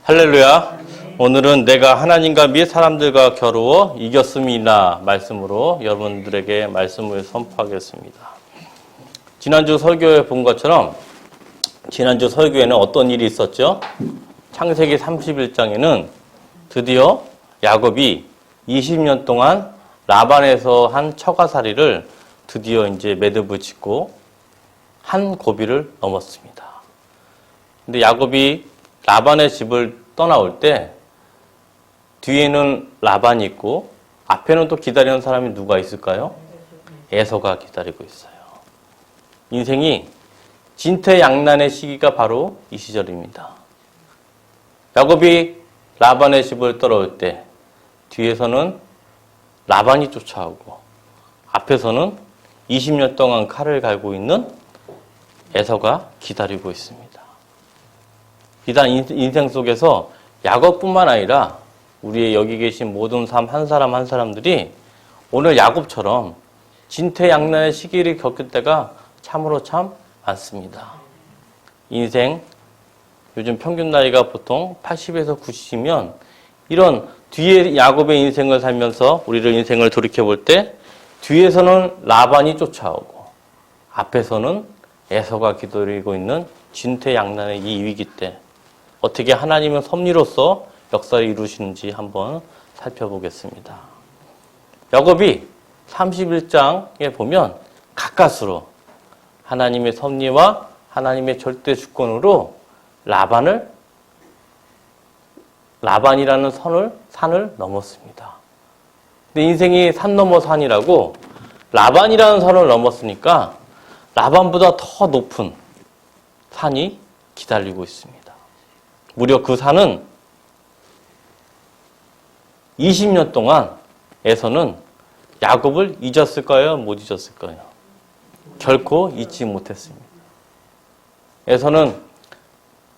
할렐루야. 오늘은 내가 하나님과 및 사람들과 겨루어 이겼음이나 말씀으로 여러분들에게 말씀을 선포하겠습니다. 지난주 설교에 본 것처럼 지난주 설교에는 어떤 일이 있었죠? 창세기 31장에는 드디어 야곱이 20년 동안 라반에서 한 처가살이를 드디어 이제 매듭을 짓고 한 고비를 넘었습니다. 근데 야곱이 라반의 집을 떠나올 때 뒤에는 라반이 있고 앞에는 또 기다리는 사람이 누가 있을까요? 에서가 기다리고 있어요. 인생이 진퇴양난의 시기가 바로 이 시절입니다. 야곱이 라반의 집을 떠나올 때 뒤에서는 라반이 쫓아오고 앞에서는 20년 동안 칼을 갈고 있는 에서가 기다리고 있습니다. 비단 인생 속에서 야곱뿐만 아니라 우리의 여기 계신 모든 한 사람 한 사람들이 오늘 야곱처럼 진퇴양난의 시기를 겪을 때가 참으로 참 많습니다. 인생 요즘 평균 나이가 보통 80에서 90이면 이런 뒤에 야곱의 인생을 살면서 우리를 인생을 돌이켜볼 때 뒤에서는 라반이 쫓아오고 앞에서는 에서가 기다리고 있는 진퇴양난의 이 위기 때 어떻게 하나님은 섭리로서 역사를 이루시는지 한번 살펴보겠습니다. 야곱이 31장에 보면 가까스로 하나님의 섭리와 하나님의 절대 주권으로 라반이라는 산을 넘었습니다. 근데 인생이 산 넘어 산이라고 라반이라는 산을 넘었으니까 라반보다 더 높은 산이 기다리고 있습니다. 무려 그 산은 20년 동안 에서는 야곱을 잊었을까요? 못 잊었을까요? 결코 잊지 못했습니다. 에서는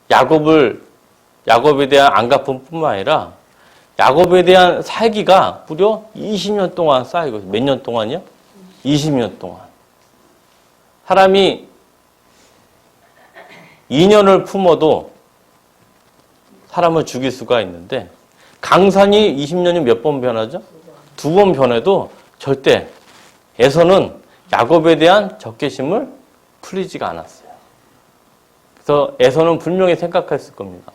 야곱에 대한 안갚음뿐만 아니라 야곱에 대한 살기가 무려 20년 동안 쌓이고 몇 년 동안이요? 20년 동안. 사람이 2년을 품어도 사람을 죽일 수가 있는데 강산이 20년이 몇 번 변하죠? 2번 변해도 절대 에서는 야곱에 대한 적개심을 풀리지가 않았어요. 그래서 에서는 분명히 생각했을 겁니다.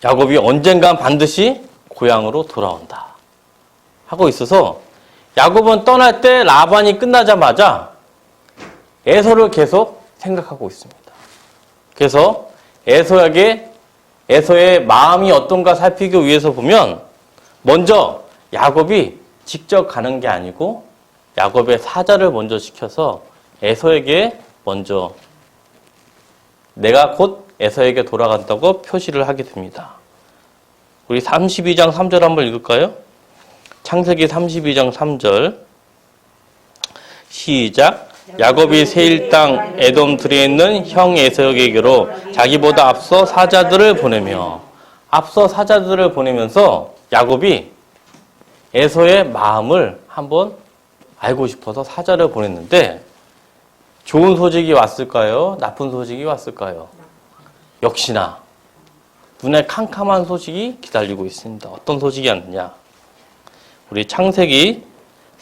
야곱이 언젠간 반드시 고향으로 돌아온다 하고 있어서 야곱은 떠날 때 라반이 끝나자마자 에서를 계속 생각하고 있습니다. 그래서 에서의 마음이 어떤가 살피기 위해서 보면 먼저 야곱이 직접 가는 게 아니고 야곱의 사자를 먼저 시켜서 에서에게 먼저 내가 곧 에서에게 돌아간다고 표시를 하게 됩니다. 우리 32장 3절 한번 읽을까요? 창세기 32장 3절 시작. 야곱이 세일 땅 에돔 들에 있는 형 에서에게로 자기보다 앞서 사자들을 보내면서 야곱이 에서의 마음을 한번 알고 싶어서 사자를 보냈는데 좋은 소식이 왔을까요? 나쁜 소식이 왔을까요? 역시나 눈에 캄캄한 소식이 기다리고 있습니다. 어떤 소식이 왔느냐? 우리 창세기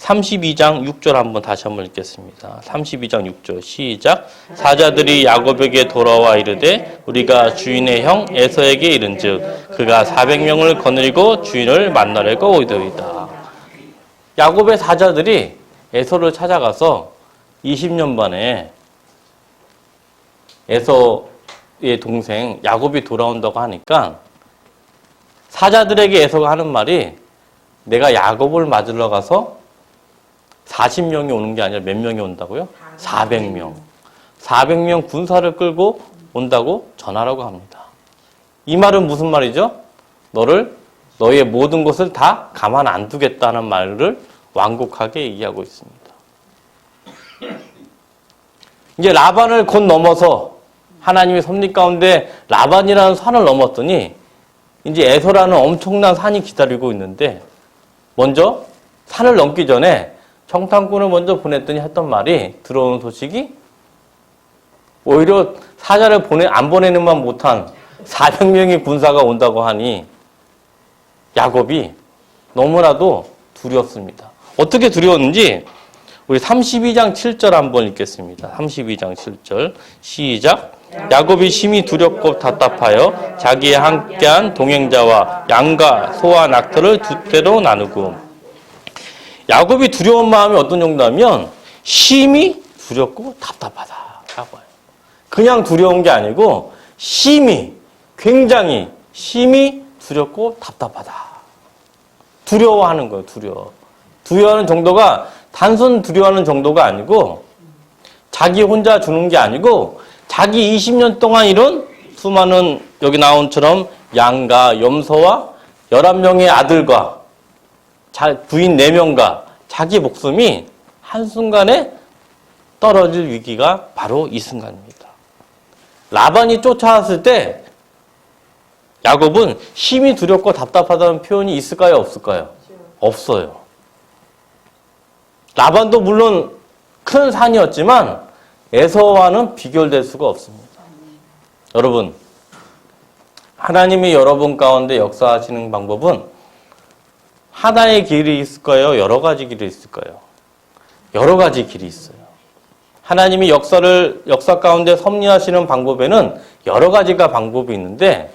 32장 6절 다시 한번 읽겠습니다. 32장 6절 시작. 사자들이 야곱에게 돌아와 이르되 우리가 주인의 형 에서에게 이른즉 그가 400명을 거느리고 주인을 만나려고 오이더이다. 야곱의 사자들이 에서를 찾아가서 20년 만에 에서의 동생 야곱이 돌아온다고 하니까 사자들에게 에서가 하는 말이 내가 야곱을 맞으러 가서 40명이 오는 게 아니라 몇 명이 온다고요? 400명. 400명 군사를 끌고 온다고 전하라고 합니다. 이 말은 무슨 말이죠? 너의 모든 것을 다 가만 안 두겠다는 말을 완곡하게 얘기하고 있습니다. 이제 라반을 곧 넘어서 하나님의 섭리 가운데 라반이라는 산을 넘었더니 이제 에서라는 엄청난 산이 기다리고 있는데 먼저 산을 넘기 전에 청탄꾼을 먼저 보냈더니 했던 말이 들어오는 소식이 오히려 사자를 안 보내는만 못한 400명의 군사가 온다고 하니 야곱이 너무나도 두려웠습니다. 어떻게 두려웠는지 우리 32장 7절 한번 읽겠습니다. 32장 7절 시작. 야곱이 심히 두렵고 답답하여 자기의 함께한 동행자와 양과 소와 낙타를 두 때로 나누고. 야곱이 두려운 마음이 어떤 정도냐면 심히 두렵고 답답하다라고 해요. 그냥 두려운 게 아니고 심히, 굉장히 심히 두렵고 답답하다. 두려워하는 거예요. 두려워하는 정도가 단순 두려워하는 정도가 아니고 자기 혼자 주는 게 아니고 자기 20년 동안 이룬 수많은 여기 나온처럼 양과 염소와 11명의 아들과 부인 4명과 자기 목숨이 한순간에 떨어질 위기가 바로 이 순간입니다. 라반이 쫓아왔을 때 야곱은 심히 두렵고 답답하다는 표현이 있을까요? 없을까요? 없어요. 라반도 물론 큰 산이었지만 에서와는 비교될 수가 없습니다. 여러분, 하나님이 여러분 가운데 역사하시는 방법은 하나의 길이 있을까요? 여러 가지 길이 있을까요? 여러 가지 길이 있어요. 하나님이 역사 가운데 섭리하시는 방법에는 여러 가지가 방법이 있는데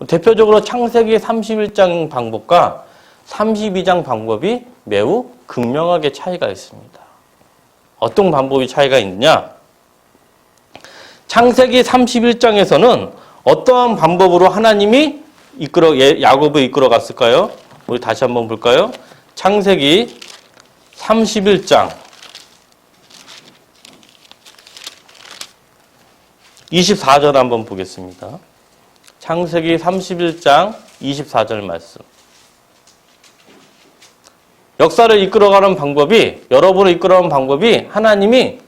대표적으로 창세기 31장 방법과 32장 방법이 매우 극명하게 차이가 있습니다. 어떤 방법이 차이가 있느냐? 창세기 31장에서는 어떠한 방법으로 하나님이 야곱을 이끌어 갔을까요? 우리 다시 한번 볼까요? 창세기 31장 24절 한번 보겠습니다. 창세기 31장 24절 말씀. 역사를 이끌어가는 방법이, 여러분을 이끌어가는 방법이 하나님이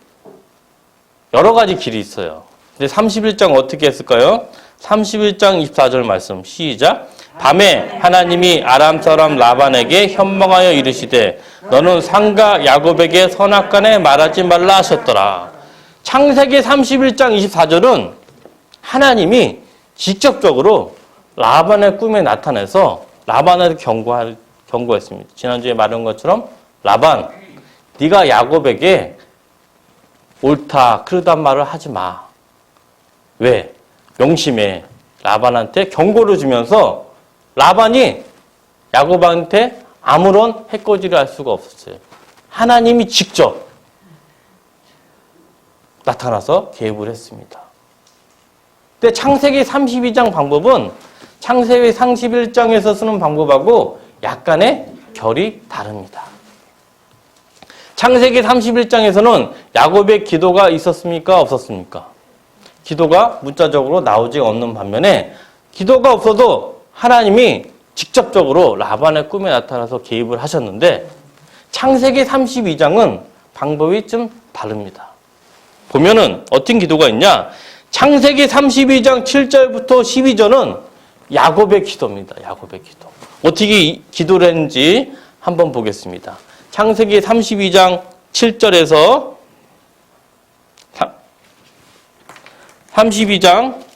여러 가지 길이 있어요. 근데 31장 어떻게 했을까요? 31장 24절 말씀 시작. 밤에 하나님이 아람 사람 라반에게 현명하여 이르시되 너는 상가 야곱에게 선악간에 말하지 말라 하셨더라. 창세기 31장 24절은 하나님이 직접적으로 라반의 꿈에 나타나서 라반을 경고했습니다. 지난주에 말한 것처럼 라반, 네가 야곱에게 옳다, 그러단 말을 하지 마. 왜? 명심해. 라반한테 경고를 주면서 라반이 야곱한테 아무런 해코지를 할 수가 없었어요. 하나님이 직접 나타나서 개입을 했습니다. 근데 창세기 32장 방법은 창세기 31장에서 쓰는 방법하고 약간의 결이 다릅니다. 창세기 31장에서는 야곱의 기도가 있었습니까? 없었습니까? 기도가 문자적으로 나오지 않는 반면에 기도가 없어도 하나님이 직접적으로 라반의 꿈에 나타나서 개입을 하셨는데 창세기 32장은 방법이 좀 다릅니다. 보면은 어떤 기도가 있냐? 창세기 32장 7절부터 12절은 야곱의 기도입니다. 야곱의 기도. 어떻게 기도를 했는지 한번 보겠습니다. 창세기 32장 7절에서 32장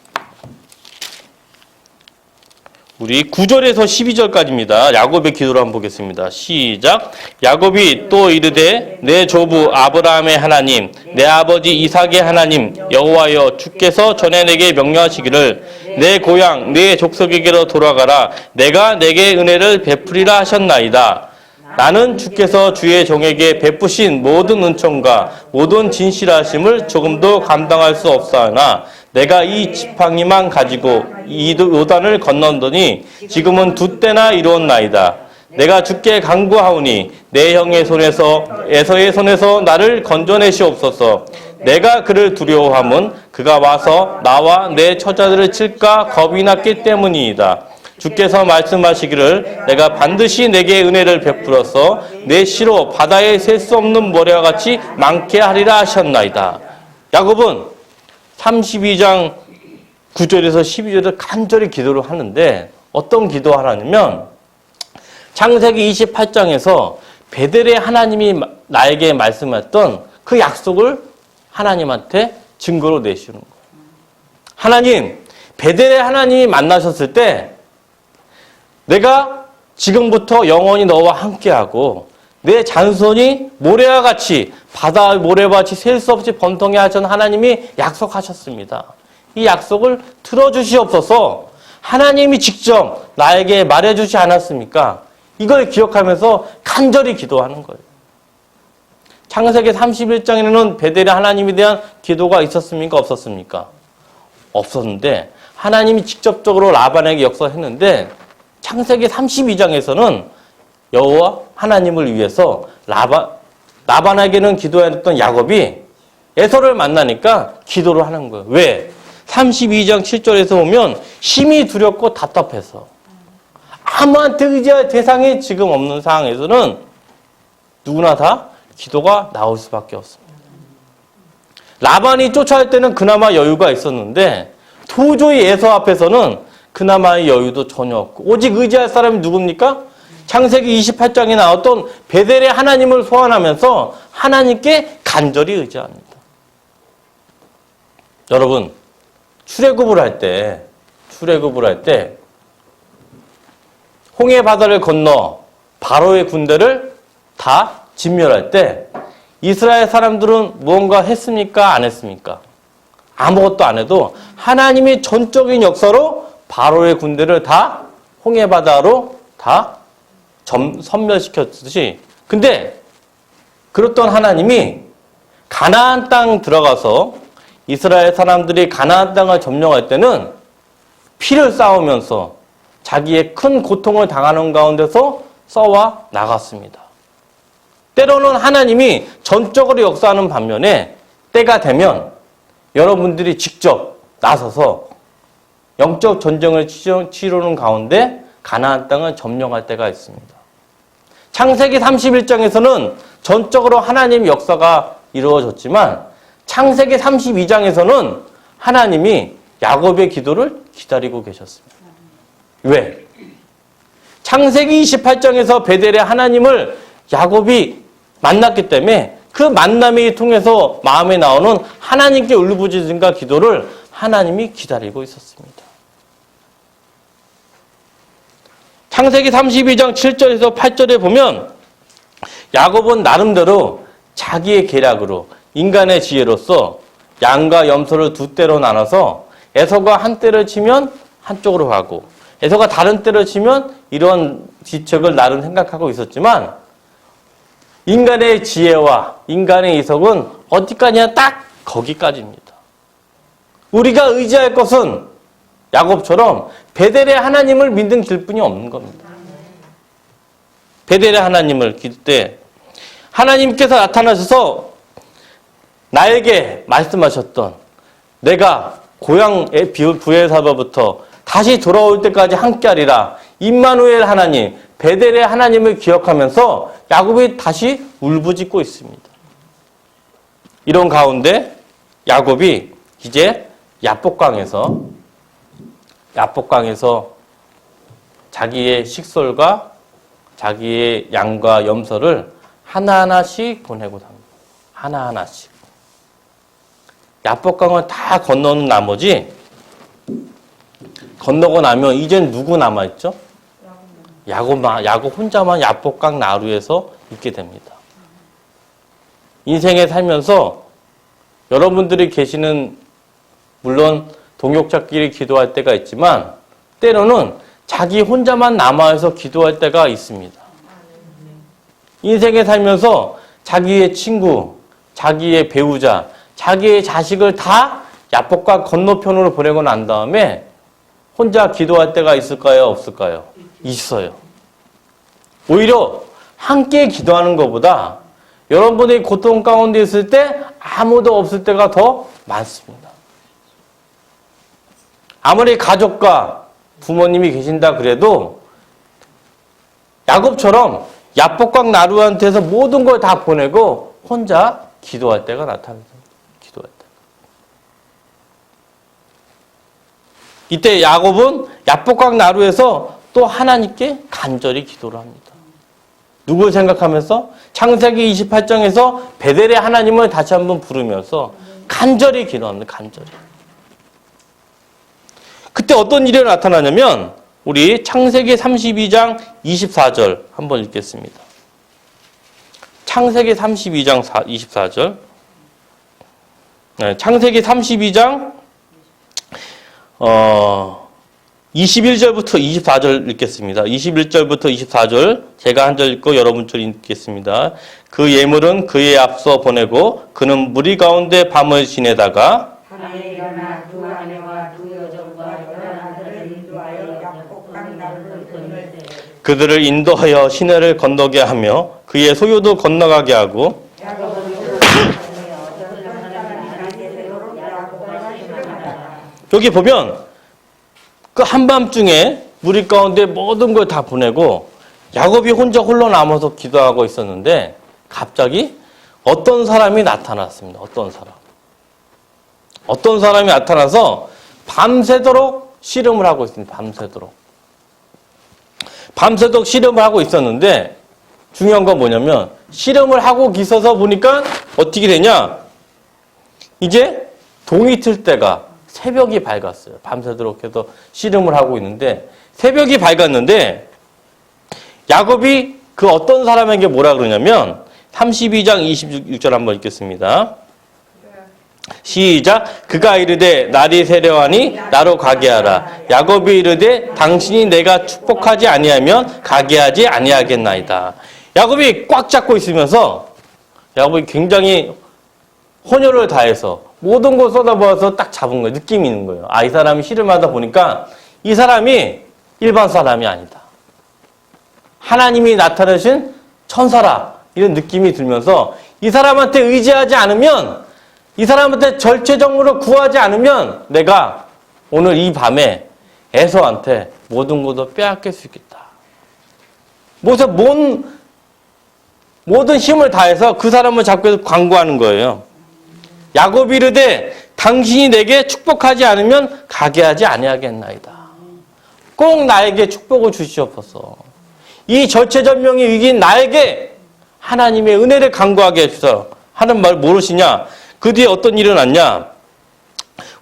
우리 9절에서 12절까지입니다. 야곱의 기도를 한번 보겠습니다. 시작. 야곱이 또 이르되 내 조부 아브라함의 하나님 내 아버지 이삭의 하나님 여호와여 주께서 전에 내게 명령하시기를 내 고향 내 족속에게로 돌아가라 내가 내게 은혜를 베풀이라 하셨나이다. 나는 주께서 주의 종에게 베푸신 모든 은총과 모든 진실하심을 조금도 감당할 수 없사오나 내가 이 지팡이만 가지고 이 요단을 건넌더니 지금은 2때나 이루었나이다. 내가 주께 간구하오니 내 형의 손에서 에서의 손에서 나를 건져내시옵소서. 내가 그를 두려워함은 그가 와서 나와 내 처자들을 칠까 겁이 났기 때문이다. 주께서 말씀하시기를 내가 반드시 내게 은혜를 베풀어서 내 시로 바다에 셀 수 없는 모래와 같이 많게 하리라 하셨나이다. 야곱은 32장 9절에서 12절을 간절히 기도를 하는데 어떤 기도하라냐면 창세기 28장에서 베델의 하나님이 나에게 말씀했던 그 약속을 하나님한테 증거로 내시는 거예요. 하나님, 베델의 하나님이 만나셨을 때 내가 지금부터 영원히 너와 함께하고 내 잔손이 모래와 같이 바다의 모래밭이 셀 수 없이 번성해 하신 하나님이 약속하셨습니다. 이 약속을 들어주시옵소서. 하나님이 직접 나에게 말해주지 않았습니까? 이걸 기억하면서 간절히 기도하는 거예요. 창세기 31장에는 베델의 하나님에 대한 기도가 있었습니까? 없었습니까? 없었는데 하나님이 직접적으로 라반에게 역사했는데 창세기 32장에서는 여호와 하나님을 위해서 라반에게는 기도했던 야곱이 에서를 만나니까 기도를 하는 거예요. 왜? 32장 7절에서 보면 심히 두렵고 답답해서 아무한테 의지할 대상이 지금 없는 상황에서는 누구나 다 기도가 나올 수밖에 없습니다. 라반이 쫓아올 때는 그나마 여유가 있었는데 도저히 에서 앞에서는 그나마의 여유도 전혀 없고 오직 의지할 사람이 누굽니까? 창세기 28장에 나왔던 베델의 하나님을 소환하면서 하나님께 간절히 의지합니다. 여러분, 출애굽을 할 때 홍해 바다를 건너 바로의 군대를 다 진멸할 때 이스라엘 사람들은 무언가 했습니까? 안 했습니까? 아무것도 안 해도 하나님의 전적인 역사로 바로의 군대를 다 홍해 바다로 다 섬멸시켰듯이 근데 그렇던 하나님이 가나안 땅 들어가서 이스라엘 사람들이 가나안 땅을 점령할 때는 피를 쌓으면서 자기의 큰 고통을 당하는 가운데서 써와 나갔습니다. 때로는 하나님이 전적으로 역사하는 반면에 때가 되면 여러분들이 직접 나서서 영적 전쟁을 치르는 가운데 가나안 땅을 점령할 때가 있습니다. 창세기 31장에서는 전적으로 하나님 역사가 이루어졌지만 창세기 32장에서는 하나님이 야곱의 기도를 기다리고 계셨습니다. 왜? 창세기 28장에서 베델의 하나님을 야곱이 만났기 때문에 그 만남을 통해서 마음에 나오는 하나님께 울부짖음과 기도를 하나님이 기다리고 있었습니다. 창세기 32장 7절에서 8절에 보면 야곱은 나름대로 자기의 계략으로 인간의 지혜로서 양과 염소를 두 떼로 나눠서 에서가 한 떼를 치면 한쪽으로 가고 에서가 다른 떼를 치면 이런 지책을 나름 생각하고 있었지만 인간의 지혜와 인간의 이성은 어디까지냐 딱 거기까지입니다. 우리가 의지할 것은 야곱처럼 베델의 하나님을 믿는 길뿐이 없는 겁니다. 베델의 하나님을 기도 때 하나님께서 나타나셔서 나에게 말씀하셨던 내가 고향의 부엘사바부터 다시 돌아올 때까지 함께하리라 임마누엘 하나님 베델의 하나님을 기억하면서 야곱이 다시 울부짖고 있습니다. 이런 가운데 야곱이 이제 야복강에서 자기의 식솔과 자기의 양과 염소를 하나하나씩 보내고 답니다. 하나하나씩. 야복강을 다 건너는 나머지 건너고 나면 이젠 누구 남아있죠? 야곱 혼자만 야복강 나루에서 있게 됩니다. 인생에 살면서 여러분들이 계시는 물론 동역자끼리 기도할 때가 있지만 때로는 자기 혼자만 남아서 기도할 때가 있습니다. 인생에 살면서 자기의 친구, 자기의 배우자, 자기의 자식을 다 야복강 건너편으로 보내고 난 다음에 혼자 기도할 때가 있을까요? 없을까요? 있어요. 오히려 함께 기도하는 것보다 여러분이 고통 가운데 있을 때 아무도 없을 때가 더 많습니다. 아무리 가족과 부모님이 계신다 그래도 야곱처럼 야복강 나루한테서 모든 걸 다 보내고 혼자 기도할 때가 나타납니다. 기도할 때. 이때 야곱은 야복강 나루에서 또 하나님께 간절히 기도를 합니다. 누굴 생각하면서? 창세기 28장에서 베델의 하나님을 다시 한번 부르면서 간절히 기도합니다. 간절히. 그때 어떤 일이 나타나냐면 우리 창세기 32장 24절 한번 읽겠습니다. 창세기 32장 24절. 네, 창세기 32장 21절부터 24절 읽겠습니다. 21절부터 24절 제가 한 절 읽고 여러분 절 읽겠습니다. 그 예물은 그에 앞서 보내고 그는 무리 가운데 밤을 지내다가 하나에 일어나 두 아내와 두 여종과 열한 아들을 인도하여 약속 강가를 건널 때 그들을 인도하여 시내를 건너게 하며 그의 소유도 건너가게 하고 여기 보면 그 한밤중에 무리 가운데 모든 걸 다 보내고 야곱이 혼자 홀로 남아서 기도하고 있었는데 갑자기 어떤 사람이 나타났습니다. 어떤 사람이 나타나서 밤새도록 씨름을 하고 있습니다. 밤새도록 씨름을 하고 있었는데 중요한 건 뭐냐면 씨름을 하고 있어서 보니까 어떻게 되냐? 이제 동이 틀 때가 새벽이 밝았어요. 밤새도록 해서 씨름을 하고 있는데 새벽이 밝았는데 야곱이 그 어떤 사람에게 뭐라 그러냐면 32장 26절 한번 읽겠습니다. 시작. 그가 이르되 날이 세려하니 나로 가게 하라. 야곱이 이르되 당신이 내가 축복하지 아니하면 가게 하지 아니하겠나이다. 야곱이 꽉 잡고 있으면서 야곱이 굉장히 혼혈을 다해서 모든 걸 쏟아부어서 딱 잡은 거예요. 느낌이 있는 거예요. 이 사람이 씨름하다 보니까 이 사람이 일반 사람이 아니다. 하나님이 나타내신 천사라. 이런 느낌이 들면서 이 사람한테 의지하지 않으면 이 사람한테 절체정으로 구하지 않으면 내가 오늘 이 밤에 에서한테 모든 것도 빼앗길 수 있겠다. 모두 모든 힘을 다해서 그 사람을 잡고 광고하는 거예요. 야곱이 이르되 당신이 내게 축복하지 않으면 가게 하지 아니하겠나이다. 꼭 나에게 축복을 주시옵소서. 이 절체절명의 위기인 나에게 하나님의 은혜를 간구하게 해주소서 하는 말 모르시냐? 그 뒤에 어떤 일이 일어났냐?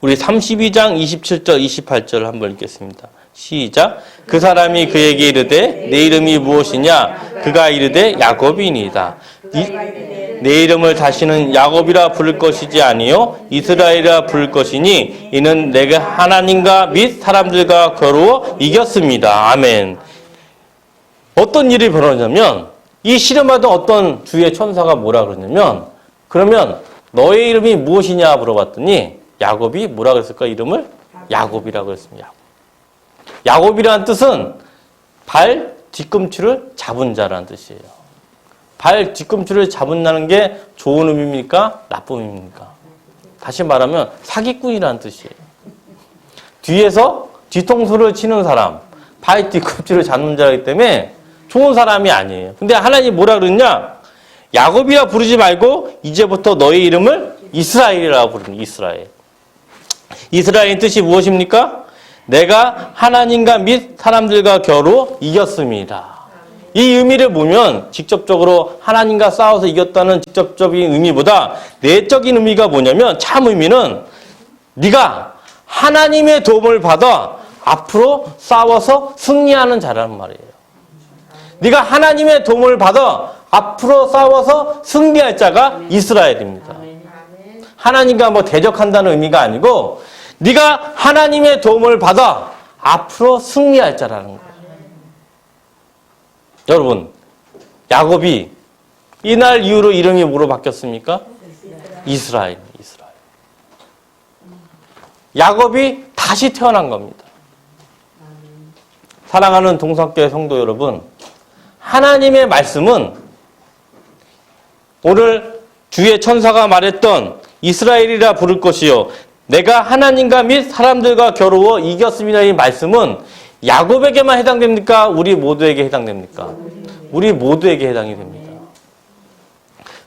우리 32장 27절 28절 한번 읽겠습니다. 시작. 그 사람이 그에게 이르되 내 이름이 무엇이냐? 그가 이르되 야곱이니이다. 내 이름을 다시는 야곱이라 부를 것이지 아니요 이스라엘이라 부를 것이니 이는 내가 하나님과 및 사람들과 겨루어 이겼습니다. 아멘. 어떤 일이 벌어졌냐면 이 씨름하던 어떤 주의 천사가 뭐라 그러냐면 그러면 너의 이름이 무엇이냐 물어봤더니 야곱이 뭐라 그랬을까? 이름을 야곱이라고 했습니다. 야곱이라는 뜻은 발 뒤꿈치를 잡은 자라는 뜻이에요. 발 뒤꿈치를 잡은다는 게 좋은 의미입니까? 나쁜 의미입니까? 다시 말하면 사기꾼이라는 뜻이에요. 뒤에서 뒤통수를 치는 사람, 발 뒤꿈치를 잡는 자이기 때문에 좋은 사람이 아니에요. 근데 하나님이 뭐라 그러냐? 야곱이라 부르지 말고 이제부터 너의 이름을 이스라엘이라고 부릅니다. 이스라엘. 이스라엘의 뜻이 무엇입니까? 내가 하나님과 및 사람들과 겨루 이겼습니다. 이 의미를 보면 직접적으로 하나님과 싸워서 이겼다는 직접적인 의미보다 내적인 의미가 뭐냐면 참 의미는 네가 하나님의 도움을 받아 앞으로 싸워서 승리하는 자라는 말이에요. 네가 하나님의 도움을 받아 앞으로 싸워서 승리할 자가 이스라엘입니다. 하나님과 뭐 대적한다는 의미가 아니고 네가 하나님의 도움을 받아 앞으로 승리할 자라는 거예요. 여러분, 야곱이 이날 이후로 이름이 뭐로 바뀌었습니까? 이스라엘. 야곱이 다시 태어난 겁니다. 사랑하는 동성교회 성도 여러분, 하나님의 말씀은 오늘 주의 천사가 말했던 이스라엘이라 부를 것이요 내가 하나님과 및 사람들과 겨루어 이겼습니다. 이 말씀은 야곱에게만 해당됩니까? 우리 모두에게 해당됩니까? 우리 모두에게 해당이 됩니다.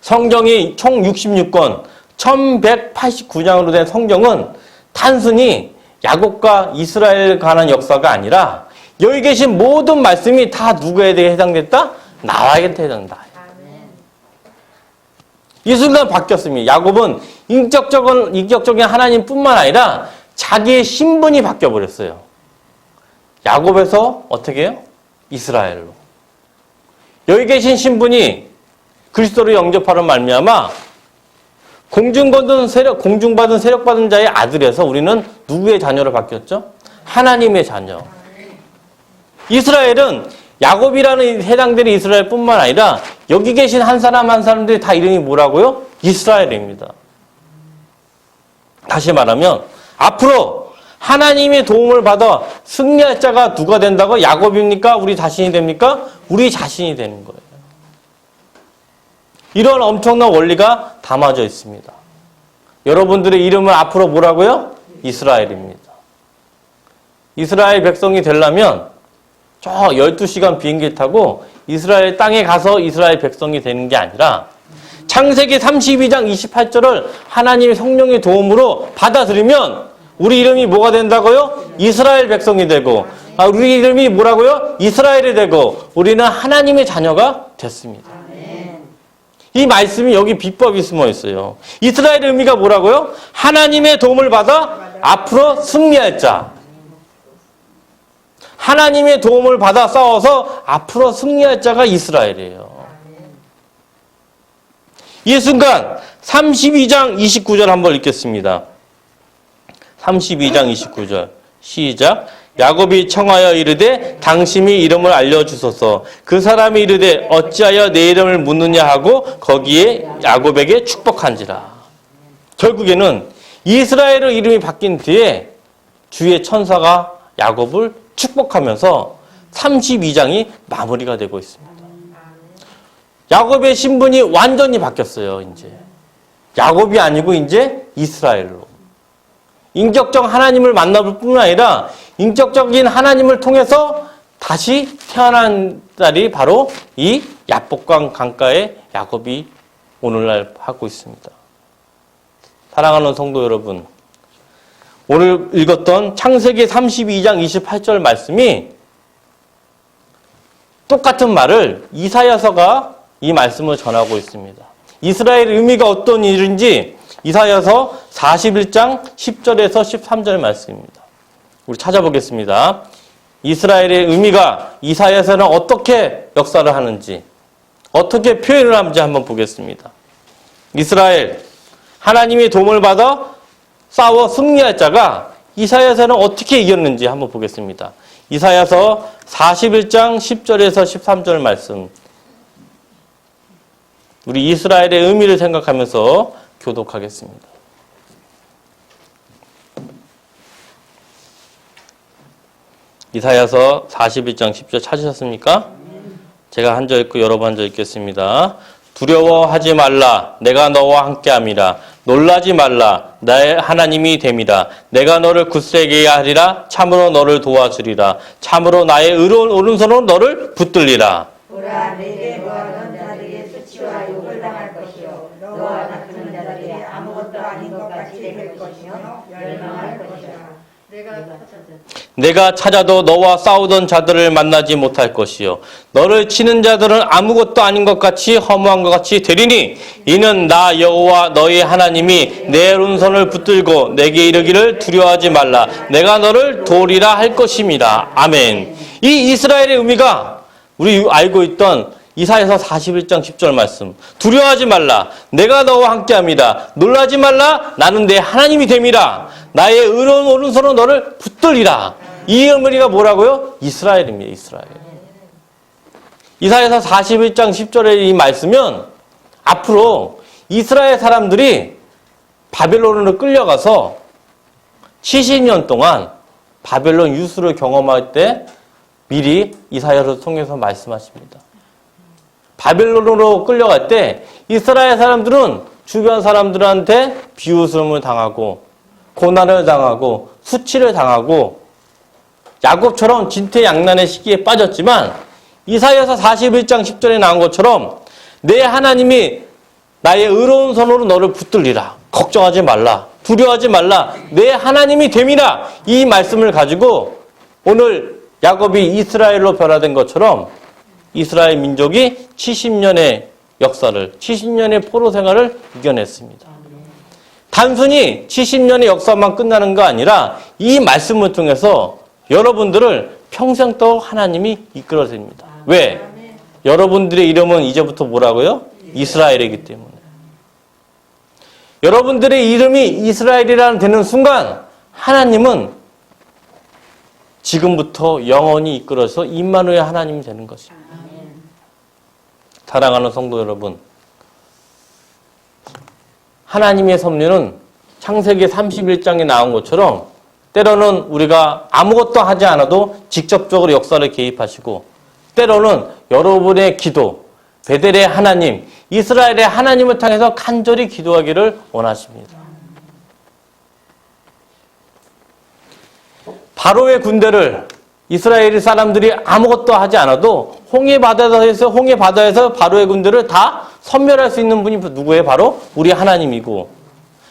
성경이 총 66권 1189장으로 된 성경은 단순히 야곱과 이스라엘에 관한 역사가 아니라 여기 계신 모든 말씀이 다 누구에게 해당됐다? 나에게 해당된다. 이 순간 바뀌었습니다. 야곱은 인격적인 하나님뿐만 아니라 자기의 신분이 바뀌어버렸어요. 야곱에서 어떻게 해요? 이스라엘로. 여기 계신 신분이 그리스도로 영접하는 말미암아 공중받은 세력받은 자의 아들에서 우리는 누구의 자녀로 바뀌었죠? 하나님의 자녀. 이스라엘은 야곱이라는 해당되는 이스라엘뿐만 아니라 여기 계신 한 사람 한 사람들이 다 이름이 뭐라고요? 이스라엘입니다. 다시 말하면 앞으로 하나님의 도움을 받아 승리할 자가 누가 된다고? 야곱입니까? 우리 자신이 됩니까? 우리 자신이 되는 거예요. 이런 엄청난 원리가 담아져 있습니다. 여러분들의 이름은 앞으로 뭐라고요? 이스라엘입니다. 이스라엘 백성이 되려면 저 12시간 비행기 타고 이스라엘 땅에 가서 이스라엘 백성이 되는 게 아니라 창세기 32장 28절을 하나님의 성령의 도움으로 받아들이면 우리 이름이 뭐가 된다고요? 이스라엘 백성이 되고 우리 이름이 뭐라고요? 이스라엘이 되고 우리는 하나님의 자녀가 됐습니다. 이 말씀이 여기 비법이 숨어 있어요. 이스라엘의 의미가 뭐라고요? 하나님의 도움을 받아 앞으로 승리할 자. 하나님의 도움을 받아 싸워서 앞으로 승리할 자가 이스라엘이에요. 이 순간 32장 29절 한번 읽겠습니다. 32장 29절 시작. 야곱이 청하여 이르되 당신이 이름을 알려주소서. 그 사람이 이르되 어찌하여 내 이름을 묻느냐 하고 거기에 야곱에게 축복한지라. 결국에는 이스라엘의 이름이 바뀐 뒤에 주의 천사가 야곱을 축복하면서 32장이 마무리가 되고 있습니다. 야곱의 신분이 완전히 바뀌었어요. 이제 야곱이 아니고 이제 이스라엘로. 인격적 하나님을 만나볼 뿐만 아니라 인격적인 하나님을 통해서 다시 태어난 딸이 바로 이 야복강 강가의 야곱이 오늘날 하고 있습니다. 사랑하는 성도 여러분, 오늘 읽었던 창세기 32장 28절 말씀이 똑같은 말을 이사야서가 이 말씀을 전하고 있습니다. 이스라엘의 의미가 어떤 일인지 이사야서 41장 10절에서 13절 말씀입니다. 우리 찾아보겠습니다. 이스라엘의 의미가 이사야서는 어떻게 역사를 하는지, 어떻게 표현을 하는지 한번 보겠습니다. 이스라엘, 하나님의 도움을 받아 싸워 승리할 자가 이사야서는 어떻게 이겼는지 한번 보겠습니다. 이사야서 41장 10절에서 13절 말씀. 우리 이스라엘의 의미를 생각하면서 교독하겠습니다. 이사야서 41장 10절 찾으셨습니까? 제가 한 절 읽고 여러 번 한 절 읽겠습니다. 두려워하지 말라. 내가 너와 함께함이라. 놀라지 말라. 나의 하나님이 됨이라. 내가 너를 굳세게 하리라. 참으로 너를 도와주리라. 참으로 나의 의로운 오른손으로 너를 붙들리라. 보라, 내게 노하던 자들이 수치와 욕을 당할 것이요 너와 같은 자들이 아무것도 아닌 것 같이 될 것이며 멸망할 것이라. 내가 찾아도 너와 싸우던 자들을 만나지 못할 것이요 너를 치는 자들은 아무것도 아닌 것 같이 허무한 것 같이 되리니 이는 나 여호와 너의 하나님이 내 오른손을 붙들고 내게 이르기를 두려워하지 말라. 내가 너를 도우리라 할 것임이라. 아멘. 이 이스라엘의 의미가 우리 알고 있던 이사야서 41장 10절 말씀. 두려워하지 말라. 내가 너와 함께합니다. 놀라지 말라. 나는 내 하나님이 됨이라. 나의 의로운 오른손으로 너를 붙들리라. 이 의미가 뭐라고요? 이스라엘입니다. 이스라엘. 이사야서 41장 10절의 이 말씀은 앞으로 이스라엘 사람들이 바벨론으로 끌려가서 70년 동안 바벨론 유수를 경험할 때 미리 이사야를 통해서 말씀하십니다. 바벨론으로 끌려갈 때 이스라엘 사람들은 주변 사람들한테 비웃음을 당하고 고난을 당하고 수치를 당하고 야곱처럼 진퇴양난의 시기에 빠졌지만 이사야서 41장 10절에 나온 것처럼 내 하나님이 나의 의로운 손으로 너를 붙들리라. 걱정하지 말라. 두려워하지 말라. 내 하나님이 됨이라. 이 말씀을 가지고 오늘 야곱이 이스라엘로 변화된 것처럼 이스라엘 민족이 70년의 역사를, 70년의 포로 생활을 이겨냈습니다. 단순히 70년의 역사만 끝나는 거 아니라 이 말씀을 통해서 여러분들을 평생 또 하나님이 이끌어줍니다. 왜? 여러분들의 이름은 이제부터 뭐라고요? 이스라엘이기 때문에. 여러분들의 이름이 이스라엘이라는 되는 순간 하나님은 지금부터 영원히 이끌어서 임마누엘 하나님이 되는 것입니다. 사랑하는 성도 여러분, 하나님의 섭리는 창세기 31장에 나온 것처럼 때로는 우리가 아무것도 하지 않아도 직접적으로 역사를 개입하시고 때로는 여러분의 기도, 베델의 하나님, 이스라엘의 하나님을 향해서 간절히 기도하기를 원하십니다. 바로의 군대를 이스라엘 사람들이 아무것도 하지 않아도 홍해 바다에서 바로의 군대를 다 섬멸할 수 있는 분이 누구예요? 바로 우리 하나님이고,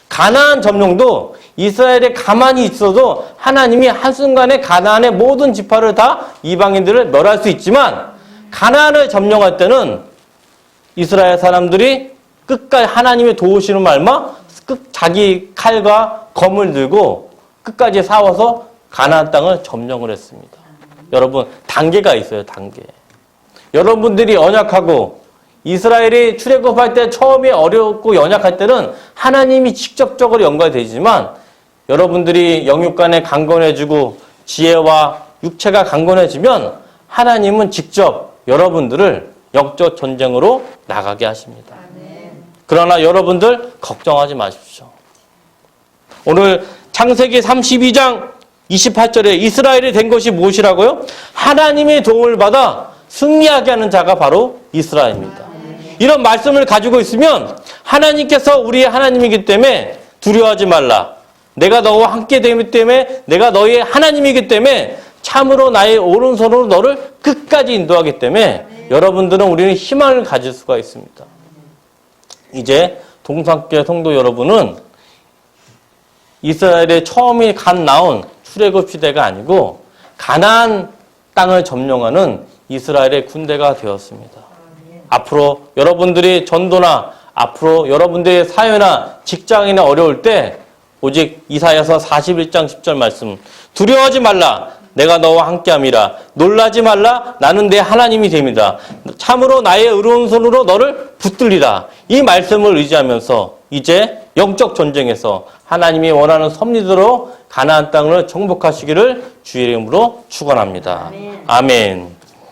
가나안 점령도 이스라엘에 가만히 있어도 하나님이 한순간에 가나안의 모든 지파를 다 이방인들을 멸할 수 있지만, 가나안을 점령할 때는 이스라엘 사람들이 끝까지 하나님의 도우시는 말마 자기 칼과 검을 들고 끝까지 싸워서 가나안 땅을 점령을 했습니다. 여러분, 단계가 있어요. 단계. 여러분들이 연약하고 이스라엘이 출애굽할 때 처음에 어렵고 연약할 때는 하나님이 직접적으로 연관되지만, 여러분들이 영육간에 강건해지고 지혜와 육체가 강건해지면 하나님은 직접 여러분들을 영적 전쟁으로 나가게 하십니다. 그러나 여러분들 걱정하지 마십시오. 오늘 창세기 32장 28절에 이스라엘이 된 것이 무엇이라고요? 하나님의 도움을 받아 승리하게 하는 자가 바로 이스라엘입니다. 이런 말씀을 가지고 있으면 하나님께서 우리의 하나님이기 때문에 두려워하지 말라. 내가 너와 함께 되기 때문에 내가 너의 하나님이기 때문에 참으로 나의 오른손으로 너를 끝까지 인도하기 때문에 여러분들은 우리는 희망을 가질 수가 있습니다. 이제 동산교회 성도 여러분은 이스라엘의 처음에 나온 출애굽 시대가 아니고 가나안 땅을 점령하는 이스라엘의 군대가 되었습니다. 앞으로 여러분들이 전도나 앞으로 여러분들의 사회나 직장이나 어려울 때 오직 이사야서 41장 10절 말씀, 두려워하지 말라. 내가 너와 함께함이라. 놀라지 말라. 나는 내 하나님이 됩니다. 참으로 나의 의로운 손으로 너를 붙들리라. 이 말씀을 의지하면서 이제 영적 전쟁에서 하나님이 원하는 섭리대로 가나안 땅을 정복하시기를 주의 이름으로 축원합니다. 아멘.